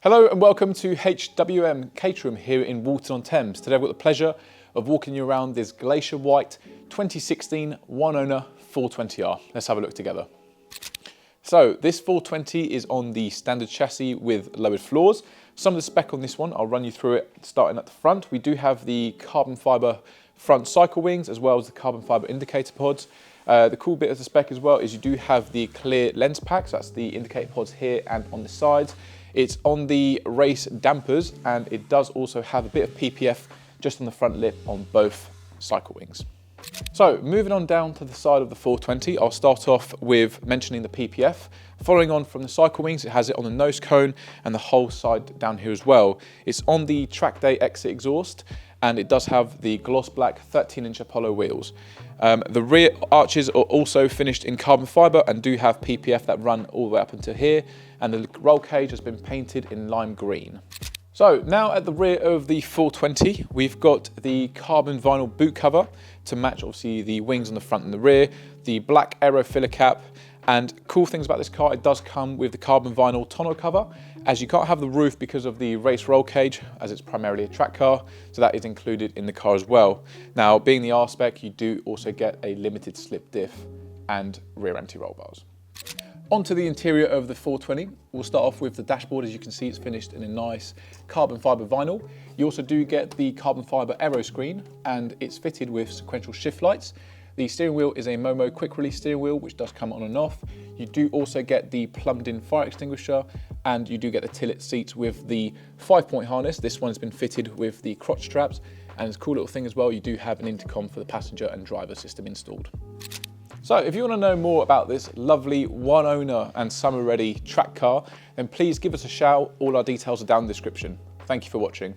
Hello and welcome to HWM Caterham here in Walton-on-Thames. Today I've got the pleasure of walking you around this Glacier White 2016 one owner 420R. Let's have a look together. So this 420 is on the standard chassis with lowered floors. Some of the spec on this one, I'll run you through it starting at the front. We do have the carbon fibre front cycle wings as well as the carbon fibre indicator pods. The cool bit of the spec as well is you do have the clear lens packs. That's the indicator pods here and on the sides. It's on the race dampers and it does also have a bit of PPF just on the front lip on both cycle wings. So moving on down to the side of the 420, I'll start off with mentioning the PPF. Following on from the cycle wings, it has it on the nose cone and the whole side down here as well. It's on the track day exit exhaust and it does have the gloss black 13-inch Apollo wheels. The rear arches are also finished in carbon fibre and do have PPF that run all the way up into here, and the roll cage has been painted in lime green. So now at the rear of the 420, we've got the carbon vinyl boot cover to match obviously the wings on the front and the rear, the black aero filler cap, and cool things about this car, it does come with the carbon vinyl tonneau cover, as you can't have the roof because of the race roll cage, as it's primarily a track car, so that is included in the car as well. Now, being the R spec, you do also get a limited slip diff and rear anti-roll bars. Onto the interior of the 420, we'll start off with the dashboard. As you can see, it's finished in a nice carbon fibre vinyl. You also do get the carbon fibre aero screen, and it's fitted with sequential shift lights. The steering wheel is a Momo quick release steering wheel, which does come on and off. You do also get the plumbed in fire extinguisher, and you do get the tilt seats with the 5-point harness. This one's been fitted with the crotch straps, and it's a cool little thing as well, you do have an intercom for the passenger and driver system installed. So if you want to know more about this lovely one owner and summer ready track car, then please give us a shout. All our details are down in the description. Thank you for watching.